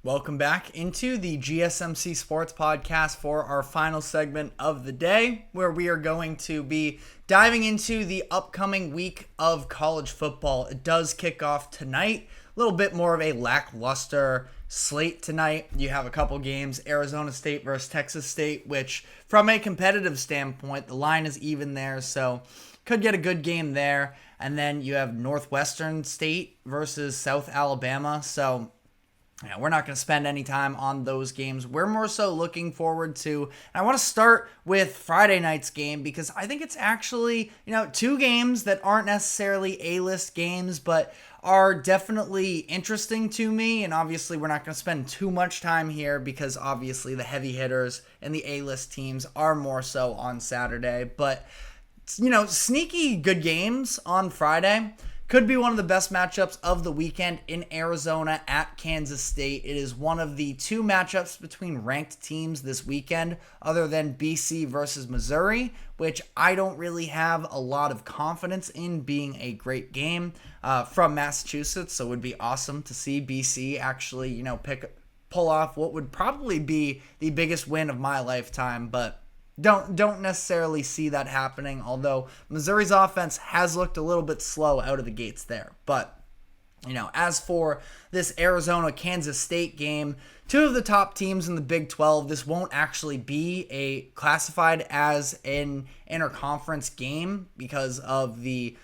Welcome back into the GSMC Sports Podcast for our final segment of the day, where we are going to be diving into the upcoming week of college football. It does kick off tonight. A little bit more of a lackluster slate tonight. You have a couple games, Arizona State versus Texas State, which from a competitive standpoint, the line is even there, so could get a good game there. And then you have Northwestern State versus South Alabama, so yeah, we're not going to spend any time on those games. We're more so looking forward to, and I want to start with Friday night's game because I think it's actually, two games that aren't necessarily A-list games, but are definitely interesting to me. And obviously, we're not going to spend too much time here because obviously the heavy hitters and the A-list teams are more so on Saturday. But, sneaky good games on Friday. Could be one of the best matchups of the weekend in Arizona at Kansas State. It is one of the two matchups between ranked teams this weekend, other than BC versus Missouri, which I don't really have a lot of confidence in being a great game from Massachusetts. So it would be awesome to see BC actually, pull off what would probably be the biggest win of my lifetime, but don't necessarily see that happening, although Missouri's offense has looked a little bit slow out of the gates there. But, as for this Arizona-Kansas State game, two of the top teams in the Big 12, this won't actually be classified as an interconference game because of the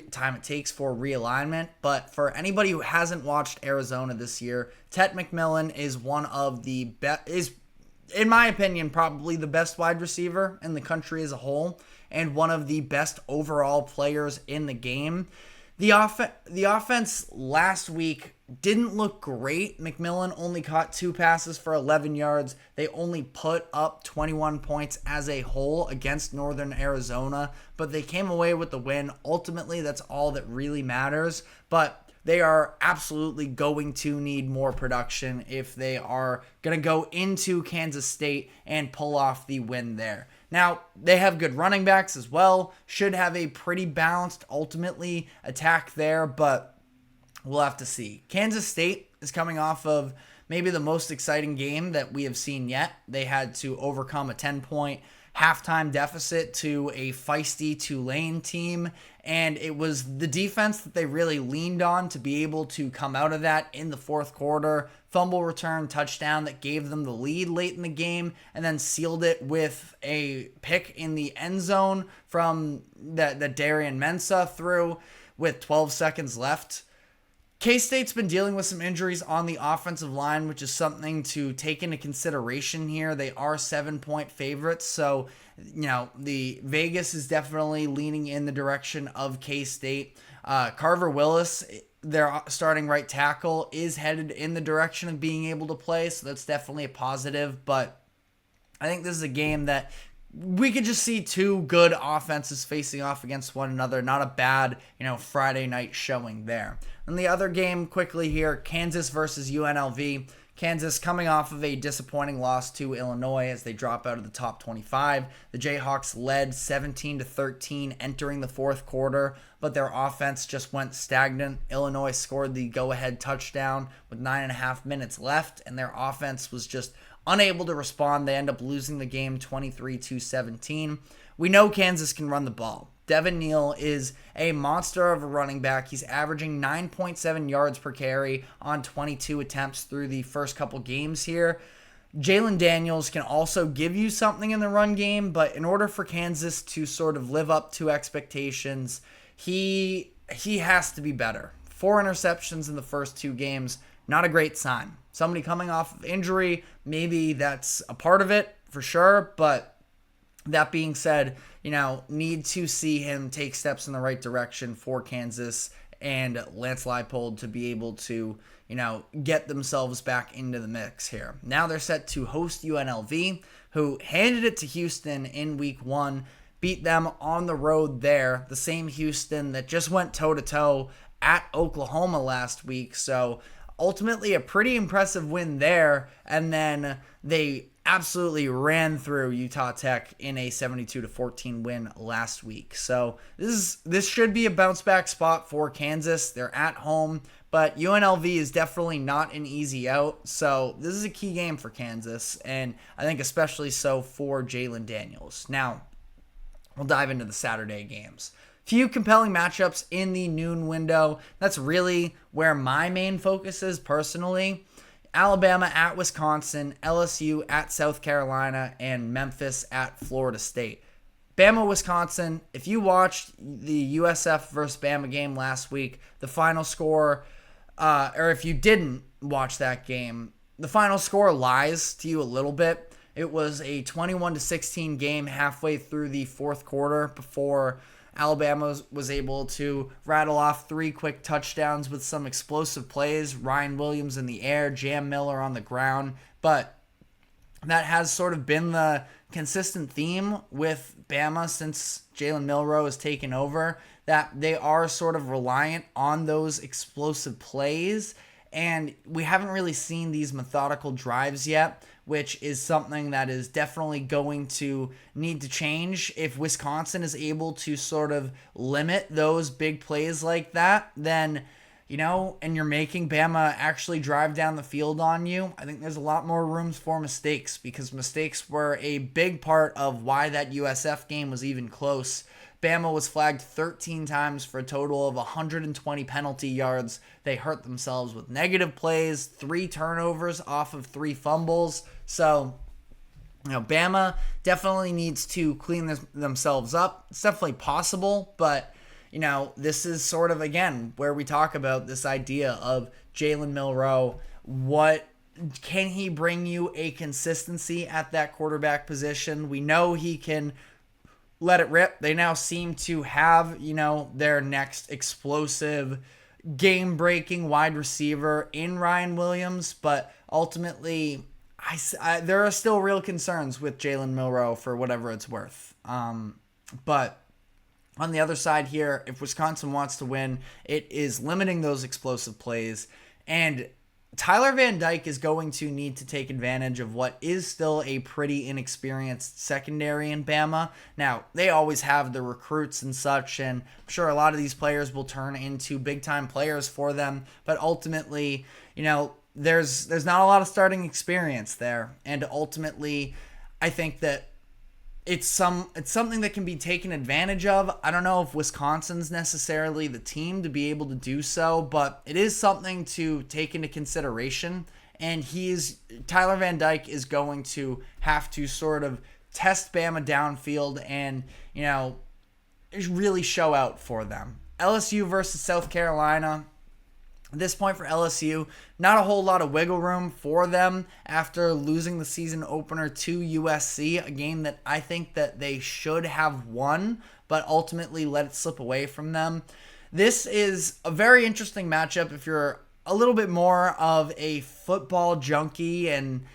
time it takes for realignment. But for anybody who hasn't watched Arizona this year, Tet McMillan is one of the best, in my opinion, probably the best wide receiver in the country as a whole and one of the best overall players in the game. The offense last week didn't look great. McMillan only caught 2 passes for 11 yards. They only put up 21 points as a whole against Northern Arizona, but they came away with the win. Ultimately, that's all that really matters, but they are absolutely going to need more production if they are going to go into Kansas State and pull off the win there. Now, they have good running backs as well. Should have a pretty balanced, ultimately, attack there, but we'll have to see. Kansas State is coming off of maybe the most exciting game that we have seen yet. They had to overcome a 10-point halftime deficit to a feisty Tulane team, and it was the defense that they really leaned on to be able to come out of that in the fourth quarter. Fumble return touchdown that gave them the lead late in the game, and then sealed it with a pick in the end zone from that Darian Mensah threw with 12 seconds left. K-State's been dealing with some injuries on the offensive line, which is something to take into consideration here. They are 7-point favorites, so the Vegas is definitely leaning in the direction of K-State. Carver Willis, their starting right tackle, is headed in the direction of being able to play, so that's definitely a positive, but I think this is a game that we could just see two good offenses facing off against one another. Not a bad, Friday night showing there. And the other game quickly here, Kansas versus UNLV. Kansas coming off of a disappointing loss to Illinois as they drop out of the top 25. The Jayhawks led 17-13 entering the fourth quarter, but their offense just went stagnant. Illinois scored the go-ahead touchdown with 9.5 minutes left, and their offense was just unable to respond. They end up losing the game 23-17. We know Kansas can run the ball. Devin Neal is a monster of a running back. He's averaging 9.7 yards per carry on 22 attempts through the first couple games here. Jalen Daniels can also give you something in the run game, but in order for Kansas to sort of live up to expectations, he has to be better. 4 interceptions in the first 2 games, not a great sign. Somebody coming off of injury, maybe that's a part of it for sure, but that being said, need to see him take steps in the right direction for Kansas and Lance Leipold to be able to, get themselves back into the mix here. Now they're set to host UNLV, who handed it to Houston in week 1, beat them on the road there, the same Houston that just went toe-to-toe at Oklahoma last week. So ultimately a pretty impressive win there, and then they absolutely ran through Utah Tech in a 72-14 win last week. So this should be a bounce back spot for Kansas. They're at home, but UNLV is definitely not an easy out. So this is a key game for Kansas, and I think especially so for Jalen Daniels. Now, we'll dive into the Saturday games. Few compelling matchups in the noon window. That's really where my main focus is personally. Alabama at Wisconsin, LSU at South Carolina, and Memphis at Florida State. Bama, Wisconsin, if you watched the USF versus Bama game last week, the final score, or if you didn't watch that game, the final score lies to you a little bit. It was a 21-16 game halfway through the fourth quarter before Alabama was able to rattle off 3 quick touchdowns with some explosive plays. Ryan Williams in the air, Jam Miller on the ground. But that has sort of been the consistent theme with Bama since Jalen Milroe has taken over, that they are sort of reliant on those explosive plays. And we haven't really seen these methodical drives yet, which is something that is definitely going to need to change. If Wisconsin is able to sort of limit those big plays like that, then, and you're making Bama actually drive down the field on you, I think there's a lot more room for mistakes, because mistakes were a big part of why that USF game was even close. Bama was flagged 13 times for a total of 120 penalty yards. They hurt themselves with negative plays, 3 turnovers off of 3 fumbles. So, Bama definitely needs to clean themselves up. It's definitely possible, but, this is sort of, again, where we talk about this idea of Jalen Milroe. What can he bring you a consistency at that quarterback position? We know he can let it rip. They now seem to have, their next explosive, game-breaking wide receiver in Ryan Williams, but ultimately, there are still real concerns with Jalen Milroe for whatever it's worth. But on the other side here, if Wisconsin wants to win, it is limiting those explosive plays, and Tyler Van Dyke is going to need to take advantage of what is still a pretty inexperienced secondary in Bama. Now, they always have the recruits and such, and I'm sure a lot of these players will turn into big-time players for them, but ultimately, there's not a lot of starting experience there, and ultimately, I think that it's something that can be taken advantage of. I don't know if Wisconsin's necessarily the team to be able to do so, but it is something to take into consideration. And Tyler Van Dyke is going to have to sort of test Bama downfield and, really show out for them. LSU versus South Carolina. At this point for LSU, not a whole lot of wiggle room for them after losing the season opener to USC, a game that I think that they should have won, but ultimately let it slip away from them. This is a very interesting matchup if you're a little bit more of a football junkie and,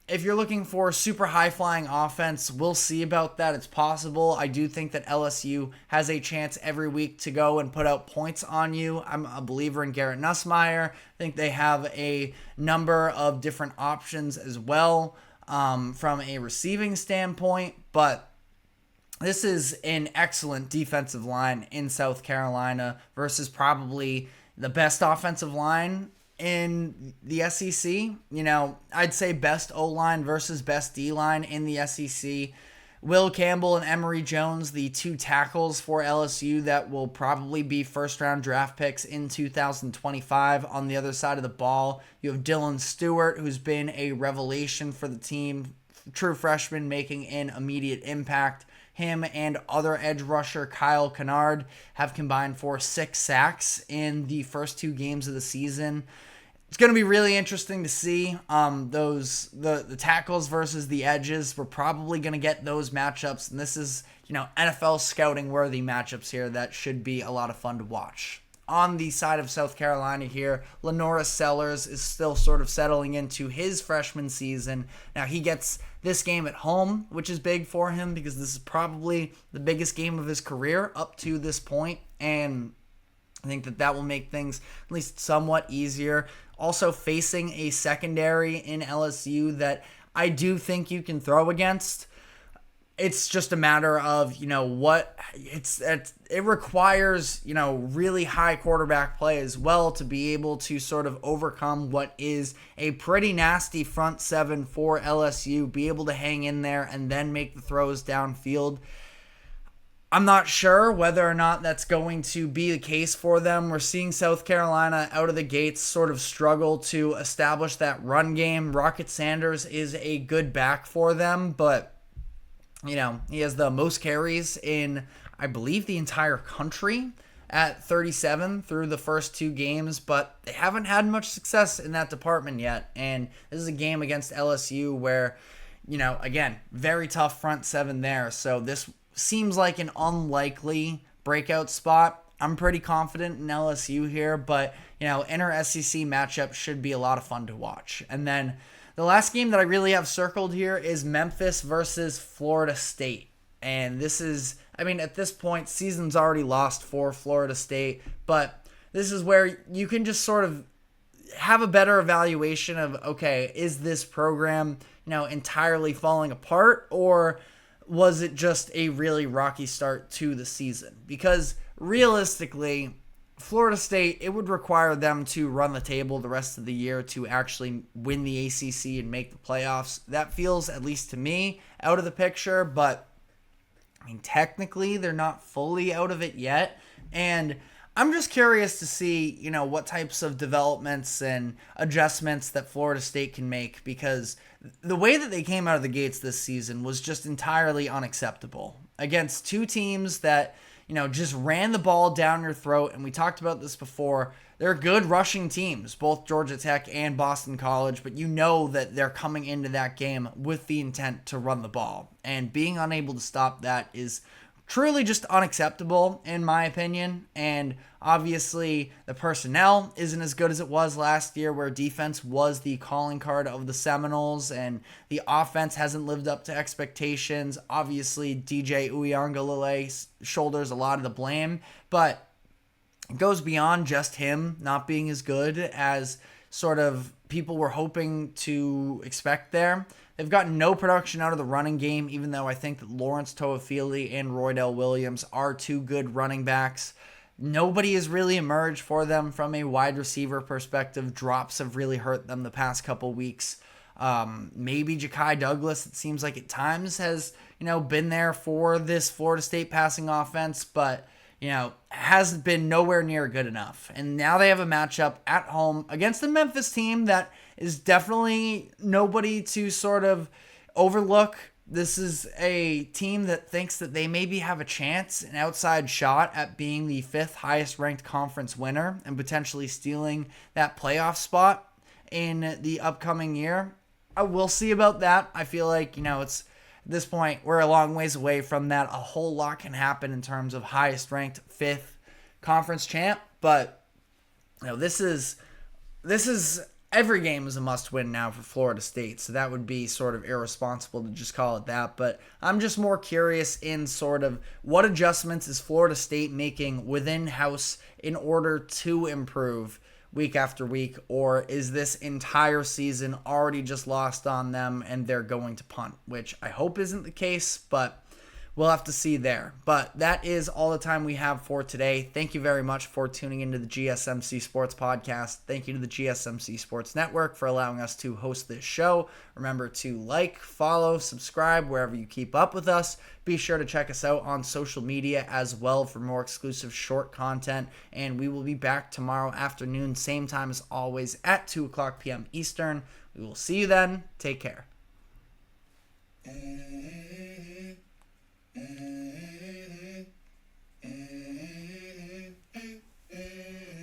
if you're looking for super high-flying offense, we'll see about that. It's possible. I do think that LSU has a chance every week to go and put out points on you. I'm a believer in Garrett Nussmeier. I think they have a number of different options as well from a receiving standpoint. But this is an excellent defensive line in South Carolina versus probably the best offensive line in the SEC. I'd say best O-line versus best D-line in the SEC. Will Campbell and Emory Jones, the 2 tackles for LSU that will probably be first-round draft picks in 2025. On the other side of the ball, you have Dylan Stewart, who's been a revelation for the team, true freshman making an immediate impact. Him and other edge rusher Kyle Kennard have combined for 6 sacks in the first 2 games of the season. It's going to be really interesting to see the tackles versus the edges. We're probably going to get those matchups, and this is NFL scouting worthy matchups here that should be a lot of fun to watch. On the side of South Carolina here, Lenoris Sellers is still sort of settling into his freshman season. Now, he gets this game at home, which is big for him because this is probably the biggest game of his career up to this point, and I think that will make things at least somewhat easier. Also facing a secondary in LSU that I do think you can throw against. It's just a matter of, it requires, really high quarterback play as well to be able to sort of overcome what is a pretty nasty front seven for LSU, be able to hang in there and then make the throws downfield. I'm not sure whether or not that's going to be the case for them. We're seeing South Carolina out of the gates sort of struggle to establish that run game. Rocket Sanders is a good back for them, but he has the most carries in, I believe, the entire country at 37 through the first 2 games, but they haven't had much success in that department yet. And this is a game against LSU where, again, very tough front seven there. So this seems like an unlikely breakout spot. I'm pretty confident in LSU here, but, inter-SEC matchup should be a lot of fun to watch. And then the last game that I really have circled here is Memphis versus Florida State. And this is, at this point, season's already lost for Florida State, but this is where you can just sort of have a better evaluation of, okay, is this program, entirely falling apart, or was it just a really rocky start to the season? Because realistically, Florida State, it would require them to run the table the rest of the year to actually win the ACC and make the playoffs. That feels, at least to me, out of the picture, but technically they're not fully out of it yet. And I'm just curious to see, what types of developments and adjustments that Florida State can make, because the way that they came out of the gates this season was just entirely unacceptable against 2 teams that just ran the ball down your throat. And we talked about this before. They're good rushing teams, both Georgia Tech and Boston College, but that they're coming into that game with the intent to run the ball. And being unable to stop that is truly just unacceptable, in my opinion. And obviously, the personnel isn't as good as it was last year, where defense was the calling card of the Seminoles, and the offense hasn't lived up to expectations. Obviously, DJ Uiagalelei shoulders a lot of the blame, but it goes beyond just him not being as good as sort of people were hoping to expect there. They've gotten no production out of the running game, even though I think that Lawrence Toafili and Roydell Williams are 2 good running backs. Nobody has really emerged for them from a wide receiver perspective. Drops have really hurt them the past couple weeks. Maybe Ja'Kai Douglas, it seems like at times, has been there for this Florida State passing offense, but has been nowhere near good enough. And now they have a matchup at home against the Memphis team that is definitely nobody to sort of overlook. This is a team that thinks that they maybe have a chance, an outside shot at being the 5th highest ranked conference winner and potentially stealing that playoff spot in the upcoming year. I will see about that. I feel like, it's at this point, we're a long ways away from that. A whole lot can happen in terms of highest ranked 5th conference champ, but this is every game is a must-win now for Florida State, so that would be sort of irresponsible to just call it that. But I'm just more curious in sort of what adjustments is Florida State making within house in order to improve week after week, or is this entire season already just lost on them and they're going to punt, which I hope isn't the case, but we'll have to see there. But that is all the time we have for today. Thank you very much for tuning into the GSMC Sports Podcast. Thank you to the GSMC Sports Network for allowing us to host this show. Remember to like, follow, subscribe wherever you keep up with us. Be sure to check us out on social media as well for more exclusive short content. And we will be back tomorrow afternoon, same time as always at 2 o'clock p.m. Eastern. We will see you then. Take care.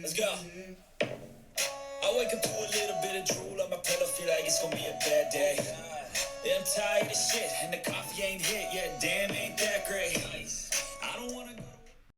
Let's go. I wake up to a little bit of drool on my pillow, feel like it's gonna be a bad day. Yeah, I'm tired of shit, and the coffee ain't hit yet, damn.